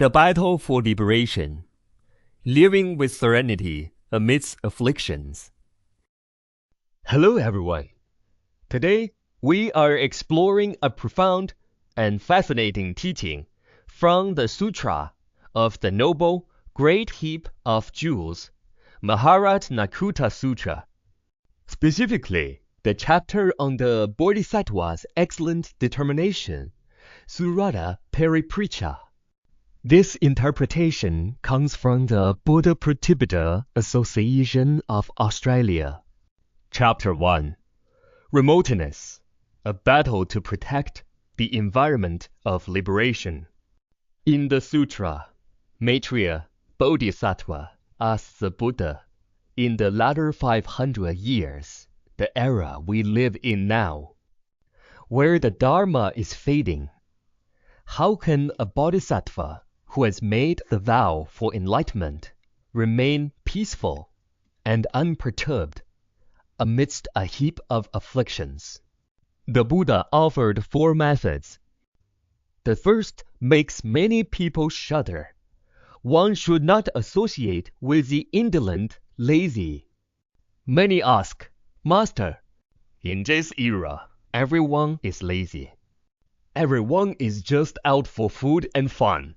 The Battle for Liberation. Living with Serenity Amidst Afflictions. Hello everyone. Today, we are exploring a profound and fascinating teaching from the Sutra of the Noble Great Heap of Jewels, Maharat Nakuta Sutra. Specifically, the chapter on the Bodhisattva's excellent determination, Surata Paripricha. This interpretation comes from the Buddha Pratibhida Association of Australia. Chapter 1. Remoteness, a battle to protect the environment of liberation. In the sutra, Maitreya Bodhisattva asks the Buddha, in the latter 500 years, the era we live in now, where the Dharma is fading, how can a bodhisattva who has made the vow for enlightenment remain peaceful and unperturbed amidst a heap of afflictions? The Buddha offered 4 methods. The first makes many people shudder. One should not associate with the indolent, lazy. Many ask, Master, in this era, everyone is lazy. Everyone is just out for food and fun.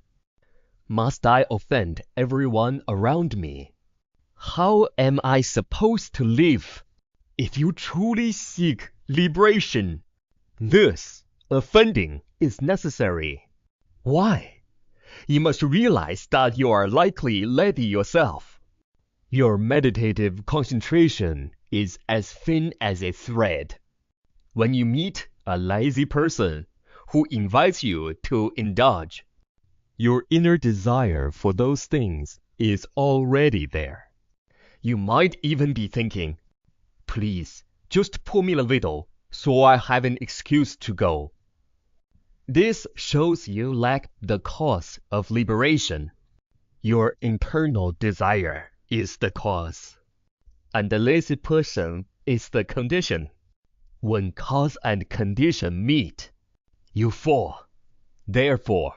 Must I offend everyone around me? How am I supposed to live? If you truly seek liberation, this offending is necessary. Why? You must realize that you are likely lazy yourself. Your meditative concentration is as thin as a thread. When you meet a lazy person who invites you to indulge, your inner desire for those things is already there. You might even be thinking, please, just pour me a little so I have an excuse to go. This shows you lack the cause of liberation. Your internal desire is the cause, and the lazy person is the condition. When cause and condition meet, you fall. Therefore,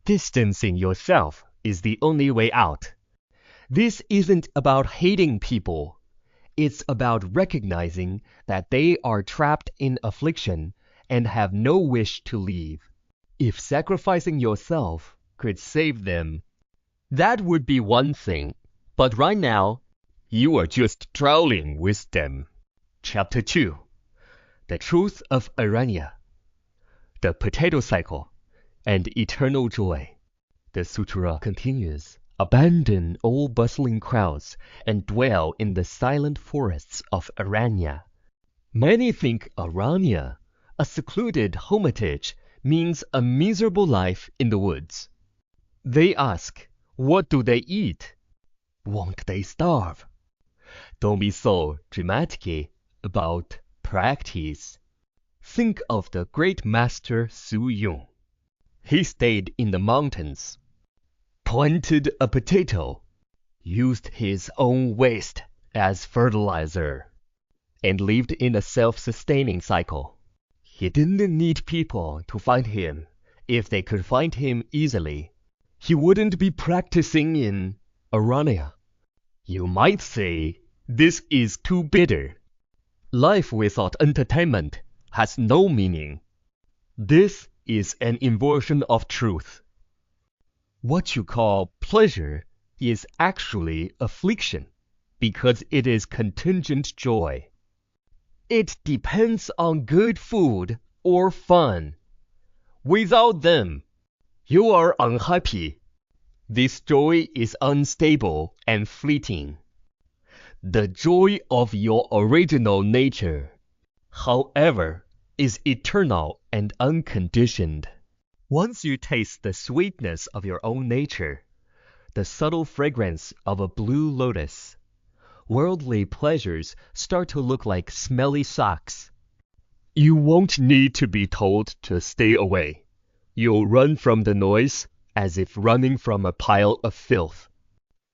distancing yourself is the only way out. This isn't about hating people. It's about recognizing that they are trapped in affliction and have no wish to leave. If sacrificing yourself could save them, that would be one thing. But right now, you are just drowning with them. Chapter 2. The Truth of Aranya. The Potato Cycle and Eternal Joy. The sutra continues. Abandon all bustling crowds and dwell in the silent forests of Aranya. Many think Aranya, a secluded hermitage, means a miserable life in the woods. They ask, what do they eat? Won't they starve? Don't be so dramatic about practice. Think of the great master Su Yong. He stayed in the mountains, planted a potato, used his own waste as fertilizer, and lived in a self-sustaining cycle. He didn't need people to find him. If they could find him easily, he wouldn't be practicing in Aranya. You might say, this is too bitter. Life without entertainment has no meaning. This is an inversion of truth. What you call pleasure is actually affliction, because it is contingent joy. It depends on good food or fun. Without them, you are unhappy. This joy is unstable and fleeting. The joy of your original nature, however, is eternal and unconditioned. Once you taste the sweetness of your own nature, the subtle fragrance of a blue lotus, worldly pleasures start to look like smelly socks. You won't need to be told to stay away. You'll run from the noise as if running from a pile of filth.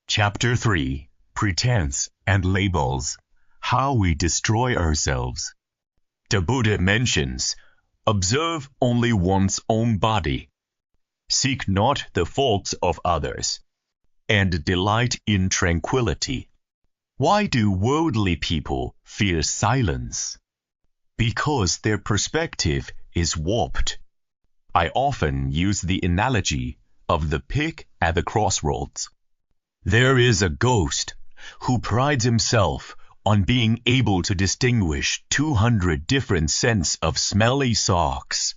Chapter 3. Pretense and Labels. How we destroy ourselves. The Buddha mentions, observe only one's own body. Seek not the faults of others, and delight in tranquility. Why do worldly people fear silence? Because their perspective is warped. I often use the analogy of the pig at the crossroads. There is a ghost who prides himself on being able to distinguish 200 different scents of smelly socks.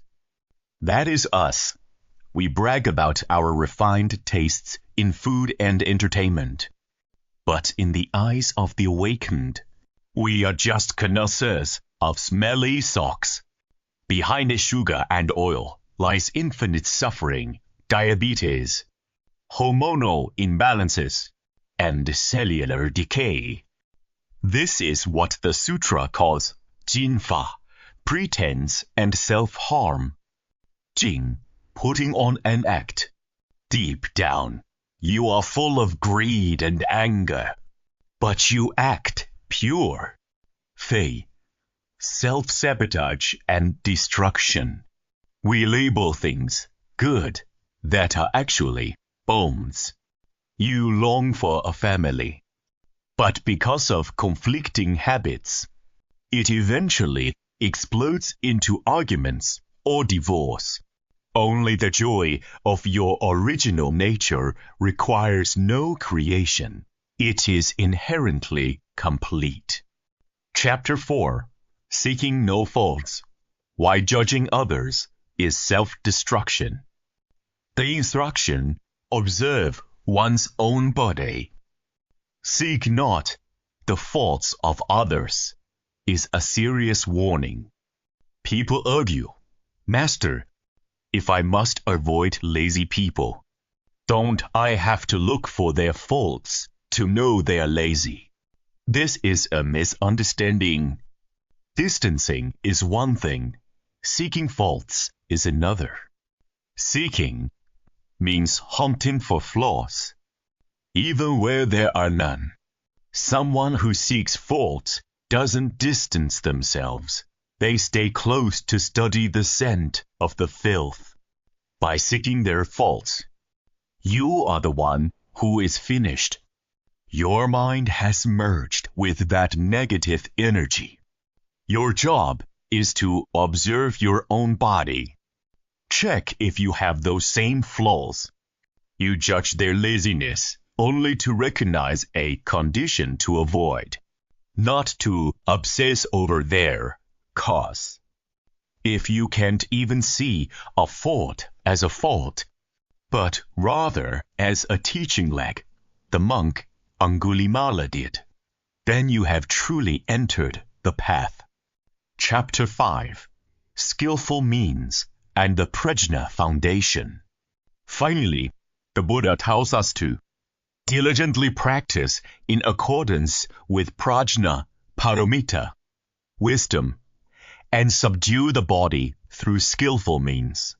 That is us. We brag about our refined tastes in food and entertainment. But in the eyes of the awakened, we are just connoisseurs of smelly socks. Behind sugar and oil lies infinite suffering, diabetes, hormonal imbalances, and cellular decay. This is what the sutra calls jinfa, pretense and self-harm. Jing, putting on an act. Deep down, you are full of greed and anger, but you act pure. Fei, self-sabotage and destruction. We label things good that are actually bones. You long for a family, but because of conflicting habits, it eventually explodes into arguments or divorce. Only the joy of your original nature requires no creation. It is inherently complete. Chapter 4. Seeking no faults. Why judging others is self-destruction. The instruction, observe one's own body. Seek not the faults of others, is a serious warning. People argue, Master, if I must avoid lazy people, don't I have to look for their faults to know they are lazy? This is a misunderstanding. Distancing is one thing, seeking faults is another. Seeking means hunting for flaws, even where there are none. Someone who seeks faults doesn't distance themselves. They stay close to study the scent of the filth. By seeking their faults, you are the one who is finished. Your mind has merged with that negative energy. Your job is to observe your own body. Check if you have those same flaws. You judge their laziness only to recognize a condition to avoid, not to obsess over their cause. If you can't even see a fault as a fault, but rather as a teaching leg, the monk Angulimala did, then you have truly entered the path. Chapter 5. Skillful Means and the Prajna Foundation. Finally, the Buddha tells us to diligently practice in accordance with prajna, paramita, wisdom, and subdue the body through skillful means.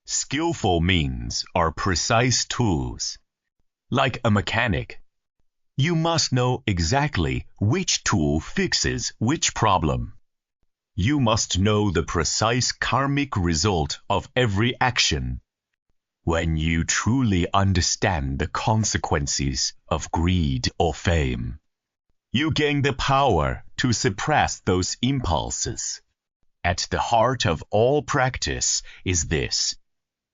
Skillful means are precise tools. Like a mechanic, you must know exactly which tool fixes which problem. You must know the precise karmic result of every action. When you truly understand the consequences of greed or fame, you gain the power to suppress those impulses. At the heart of all practice is this: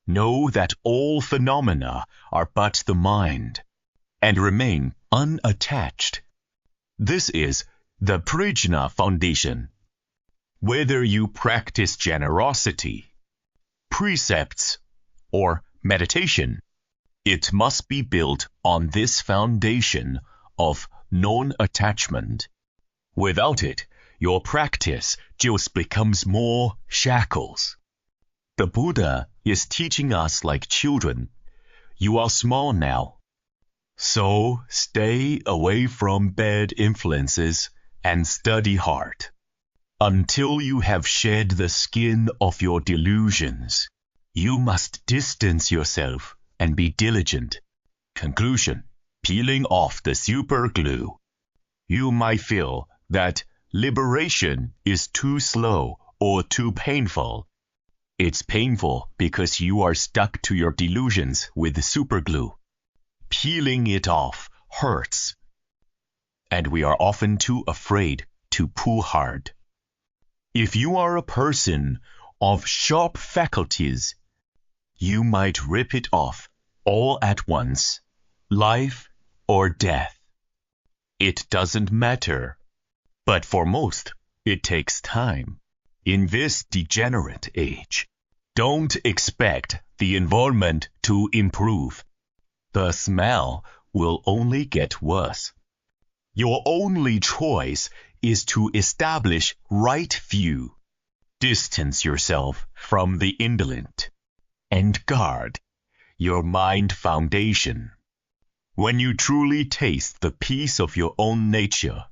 know that all phenomena are but the mind, and remain unattached. This is the prajna foundation. Whether you practice generosity, precepts, or meditation, it must be built on this foundation of non-attachment. Without it, your practice just becomes more shackles. The Buddha is teaching us like children. You are small now, so stay away from bad influences and study hard until you have shed the skin of your delusions. You must distance yourself and be diligent. Conclusion: peeling off the super glue. You might feel that liberation is too slow or too painful. It's painful because you are stuck to your delusions with superglue. Peeling it off hurts. And we are often too afraid to pull hard. If you are a person of sharp faculties, you might rip it off all at once, life or death. It doesn't matter. But for most, it takes time. In this degenerate age, don't expect the environment to improve. The smell will only get worse. Your only choice is to establish right view. Distance yourself from the indolent and guard your mind foundation. When you truly taste the peace of your own nature,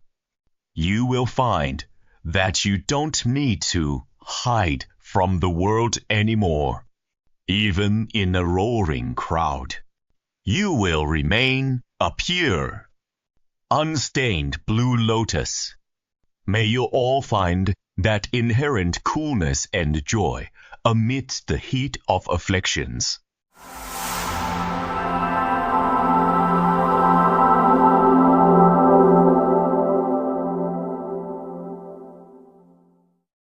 you will find that you don't need to hide from the world anymore, even in a roaring crowd. You will remain a pure, unstained blue lotus. May you all find that inherent coolness and joy amidst the heat of afflictions.